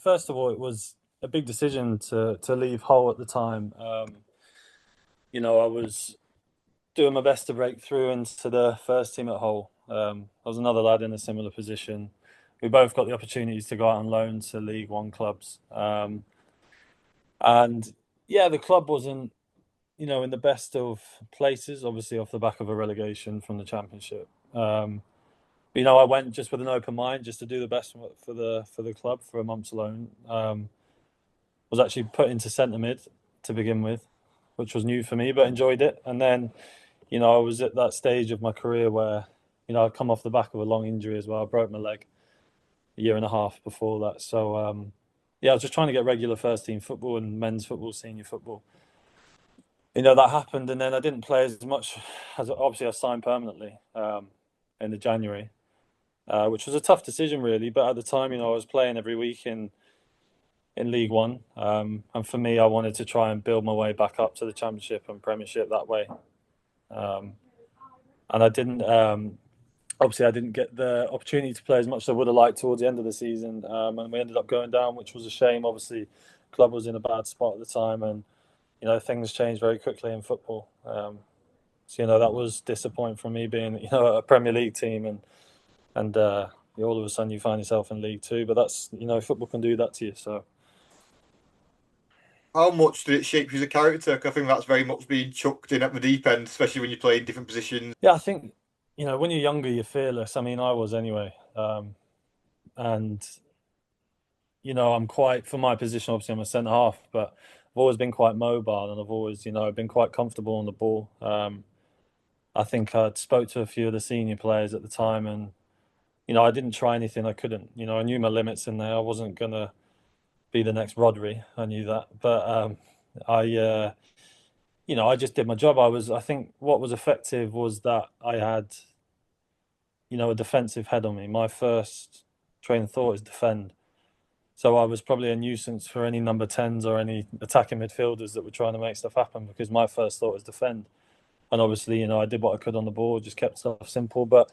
first of all, it was a big decision to leave Hull at the time. I was doing my best to break through into the first team at Hull. I was another lad in a similar position. We both got the opportunities to go out on loan to League One clubs. And yeah, the club wasn't, in the best of places, obviously off the back of a relegation from the Championship. I went just with an open mind, just to do the best for the club for a month's loan. Was actually put into centre mid to begin with, which was new for me, but enjoyed it. And then, I was at that stage of my career where, I'd come off the back of a long injury as well. I broke my leg a year and a half before that. So, I was just trying to get regular first team football and men's football, senior football. That happened, and then I didn't play as much as obviously I signed permanently in the January, which was a tough decision really. But at the time, I was playing every week in League One, and for me, I wanted to try and build my way back up to the Championship and Premiership that way. Um, and I didn't. Obviously, I didn't get the opportunity to play as much as I would have liked towards the end of the season, and we ended up going down, which was a shame. Obviously, the club was in a bad spot at the time, and things changed very quickly in football. So that was disappointing for me being a Premier League team and all of a sudden you find yourself in League Two. But that's football can do that to you. So How much did it shape you as a character? 'Cause I think that's very much being chucked in at the deep end, especially when you play in different positions. yeah, I think when you're younger you're fearless. I mean, I was anyway, and I'm quite for my position. Obviously, I'm a centre half, but I've always been quite mobile and I've always been quite comfortable on the ball. I think I'd spoke to a few of the senior players at the time, and I didn't try anything I couldn't. I knew my limits in there. I wasn't gonna be the next Rodri. I knew that, but I just did my job. I think what was effective was that I had a defensive head on me. My first train of thought is defend. So I was probably a nuisance for any number 10s or any attacking midfielders that were trying to make stuff happen because my first thought was defend. And obviously, I did what I could on the ball, just kept stuff simple. But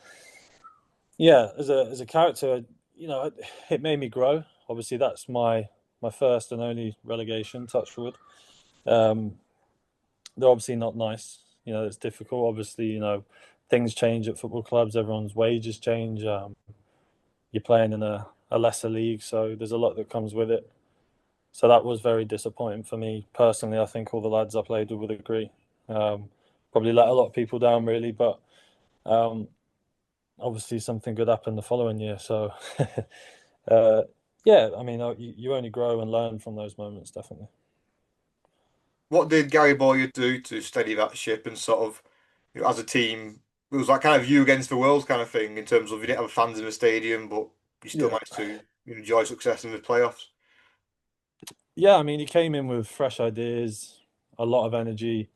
yeah, as a character, it made me grow. Obviously, that's my first and only relegation. Touch wood. Um, they're obviously not nice. It's difficult. Obviously, things change at football clubs. Everyone's wages change. You're playing in a lesser league, so there's a lot that comes with it. So that was very disappointing for me personally. I think all the lads I played with would agree. Um, Probably let a lot of people down, really, but um, obviously something good happened the following year. So, uh, yeah, I mean, you only grow and learn from those moments, definitely. What did Gary Bowyer do to steady that ship and sort of, as a team, it was like kind of you against the world kind of thing in terms of you didn't have fans in the stadium, but you still Yeah. managed to enjoy success in the playoffs. Yeah, I mean, he came in with fresh ideas, a lot of energy.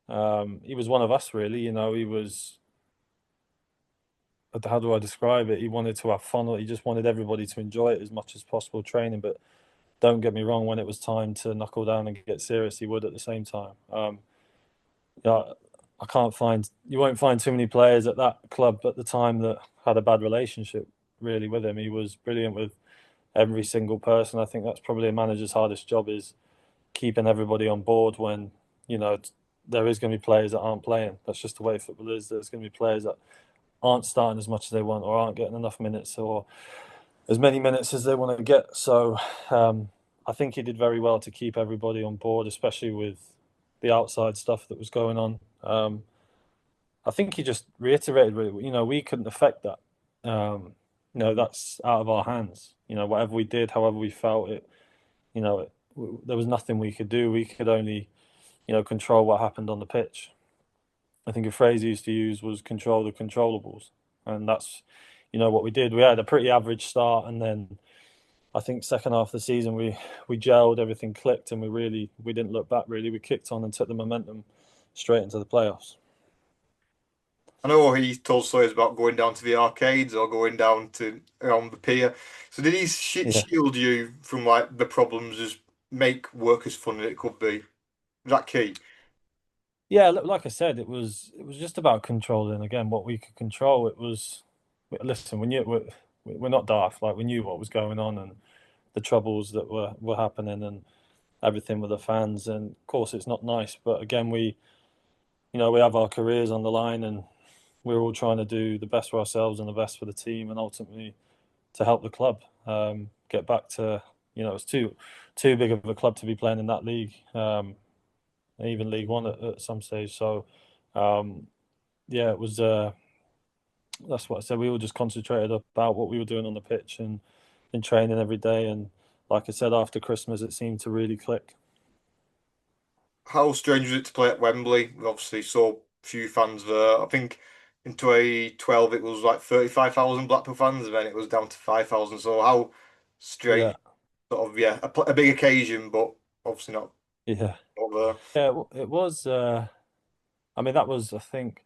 He was one of us, really. He was, how do I describe it? He wanted to have fun. He just wanted everybody to enjoy it as much as possible training. But don't get me wrong, when it was time to knuckle down and get serious, he would at the same time. Yeah, you won't find too many players at that club at the time that had a bad relationship really with him. He was brilliant with every single person. I think that's probably a manager's hardest job is keeping everybody on board when you know there is going to be players that aren't playing. That's just the way football is. There's going to be players that aren't starting as much as they want or aren't getting enough minutes or as many minutes as they want to get. So I think he did very well to keep everybody on board, especially with the outside stuff that was going on. I think he just reiterated, really, we couldn't affect that. That's out of our hands. Whatever we did, however we felt it, there was nothing we could do. We could only, control what happened on the pitch. I think a phrase he used to use was control the controllables. And that's, what we did. We had a pretty average start. And then I think second half of the season, we gelled, everything clicked, and we didn't look back really. We kicked on and took the momentum straight into the playoffs. I know he told stories about going down to the arcades or going down to around the pier. So did he Yeah. shield you from like the problems, just make work as fun as it could be? Was that key? Yeah, like I said, it was just about controlling again what we could control. Listen, we're not daft. Like we knew what was going on, and the troubles that were happening and everything with the fans. And of course, it's not nice, but again, we have our careers on the line, and we're all trying to do the best for ourselves and the best for the team, and ultimately to help the club get back to. It's too big of a club to be playing in that league, even League One at some stage. So, yeah, it was. That's what I said. We all just concentrated about what we were doing on the pitch and in training every day. And like I said, after Christmas, it seemed to really click. How strange was it to play at Wembley? We obviously saw few fans there. I think in 2012 it was like 35,000 Blackpool fans, and then it was down to 5,000. So how Yeah, strange, sort of, yeah, a big occasion, but obviously not yeah, over. yeah. It was. I mean, that was. I think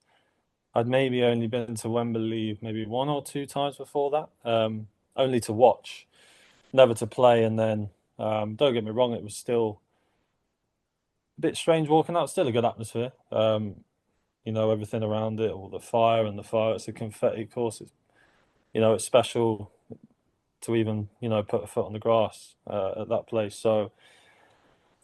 I'd maybe only been to Wembley maybe one or two times before that, only to watch, never to play. And then, don't get me wrong, it was still a bit strange walking out. Still a good atmosphere. Everything around it, all the fire and the fire. It's a confetti course. It's special to even put a foot on the grass at that place. So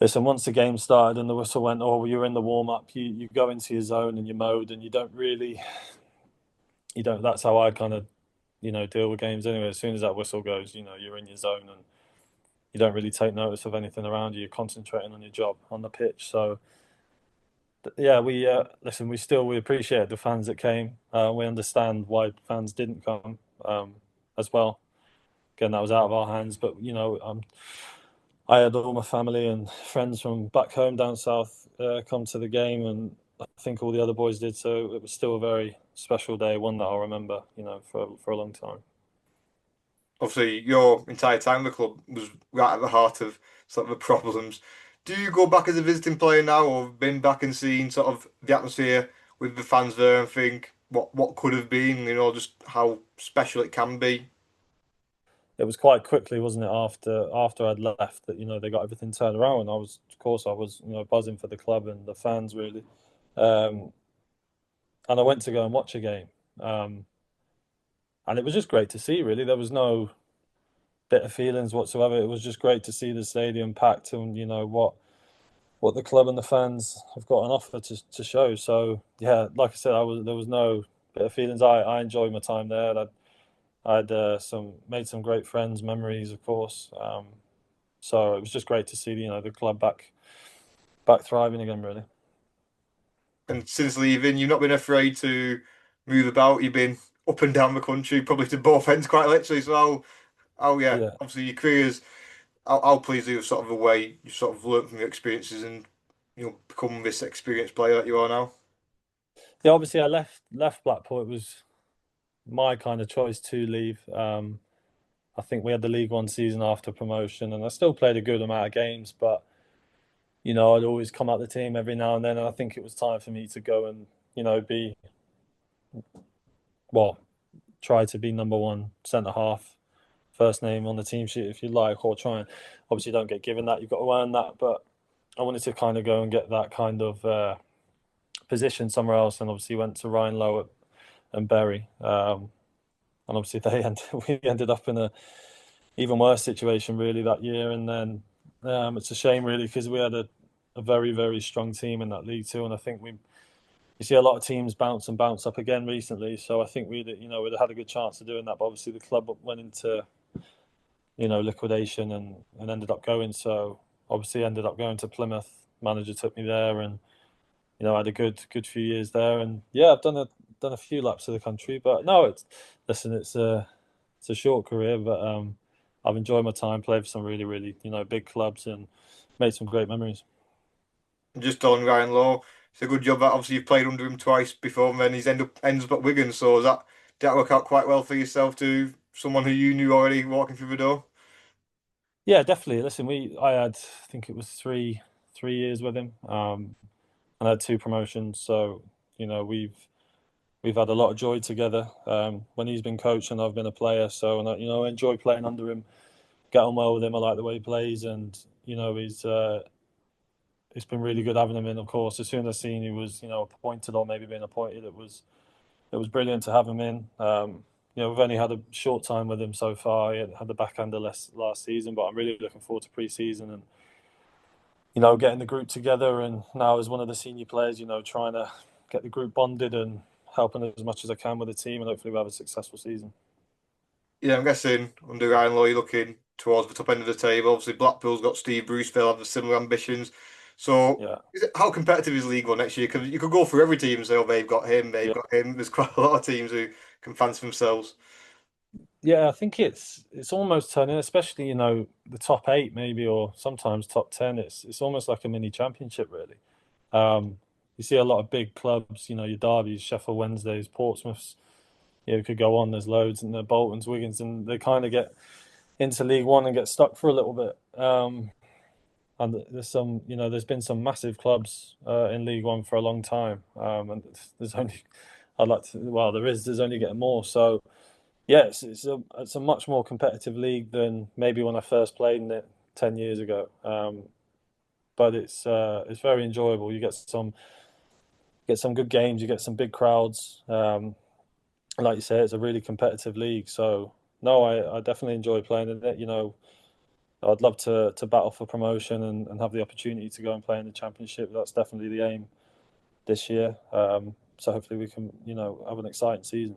listen, once the game started and the whistle went, or you're in the warm up, you go into your zone and your mode, and you don't. That's how I kind of deal with games anyway. As soon as that whistle goes, you're in your zone and you don't really take notice of anything around you. You're concentrating on your job on the pitch. So yeah, we listen. We appreciate the fans that came. We understand why fans didn't come as well. Again, that was out of our hands, but I had all my family and friends from back home down south come to the game, and I think all the other boys did. So it was still a very special day, one that I'll remember, for a long time. Obviously, your entire time at the club was right at the heart of sort of the problems. Do you go back as a visiting player now, or have been back and seen sort of the atmosphere with the fans there and think what could have been, just how special it can be? It was quite quickly, wasn't it, after I'd left that they got everything turned around, and I was buzzing for the club and the fans really, um, and I went to go and watch a game, um, and it was just great to see. Really, there was no bitter feelings whatsoever. It was just great to see the stadium packed, and what the club and the fans have got an offer to show. So yeah, like I said, there was no bitter feelings. I enjoyed my time there. I'd made some great friends, memories, of course. So it was just great to see the club back thriving again. Really. And since leaving, you've not been afraid to move about. You've been up and down the country, probably to both ends, quite literally. So, yeah, Yeah. obviously your careers. How pleased are you with sort of the way you sort of learned from your experiences and become this experienced player that you are now? Yeah. Obviously, I left Blackpool. It was my kind of choice to leave. I think we had the League One season after promotion, and I still played a good amount of games, but I'd always come out the team every now and then, and I think it was time for me to go and be well, try to be number one centre half, first name on the team sheet if you like, or try and obviously don't get given that, you've got to earn that. But I wanted to kind of go and get that kind of position somewhere else, and obviously went to Ryan Lowe and Bury, and obviously we ended up in a even worse situation really that year. And then it's a shame really because we had a very very strong team in that league too, and I think you see a lot of teams bounce and bounce up again recently. So I think we'd had a good chance of doing that. But obviously the club went into liquidation and ended up going. So obviously ended up going to Plymouth. Manager took me there, and I had a good few years there. And yeah, I've done a few laps of the country. But no, it's a short career, but I've enjoyed my time, played for some really really big clubs, and made some great memories. And just on Ryan Law, it's a good job that obviously you've played under him twice before, and then ends up at Wigan. So did that work out quite well for yourself to someone who you knew already walking through the door? Yeah, definitely. Listen, I had, I think it was three years with him, and I had two promotions. So we've had a lot of joy together. When he's been coach and I've been a player. So and I enjoy playing under him, get on well with him. I like the way he plays, and he's it's been really good having him in. Of course, as soon as I seen he was appointed or maybe being appointed, it was brilliant to have him in. we've only had a short time with him so far. He had the back end of last season, but I'm really looking forward to pre-season and getting the group together. And now as one of the senior players, trying to get the group bonded and helping as much as I can with the team, and hopefully we'll have a successful season. Yeah, I'm guessing under Ryan Lowe, you're looking towards the top end of the table. Obviously, Blackpool's got Steve Bruce, they'll have similar ambitions. So, Yeah, how competitive is League One next year? Because you could go through every team and say, oh, they've got him, they've yeah, got him. There's quite a lot of teams who can fancy themselves. yeah. I think it's almost turning, especially the top eight maybe, or sometimes top 10. It's almost like a mini championship, really. You see a lot of big clubs, your Derby's, Sheffield Wednesdays, Portsmouths. We could go on. There's loads, and the Boltons, Wigans, and they kind of get into League One and get stuck for a little bit. And there's been some massive clubs in League One for a long time. And there's only, there's only getting more. So yeah, it's a much more competitive league than maybe when I first played in it 10 years ago. But it's very enjoyable. You get some good games. You get some big crowds. Like you say, it's a really competitive league. So no, I definitely enjoy playing in it. I'd love to battle for promotion and have the opportunity to go and play in the championship. That's definitely the aim this year. So hopefully we can, have an exciting season.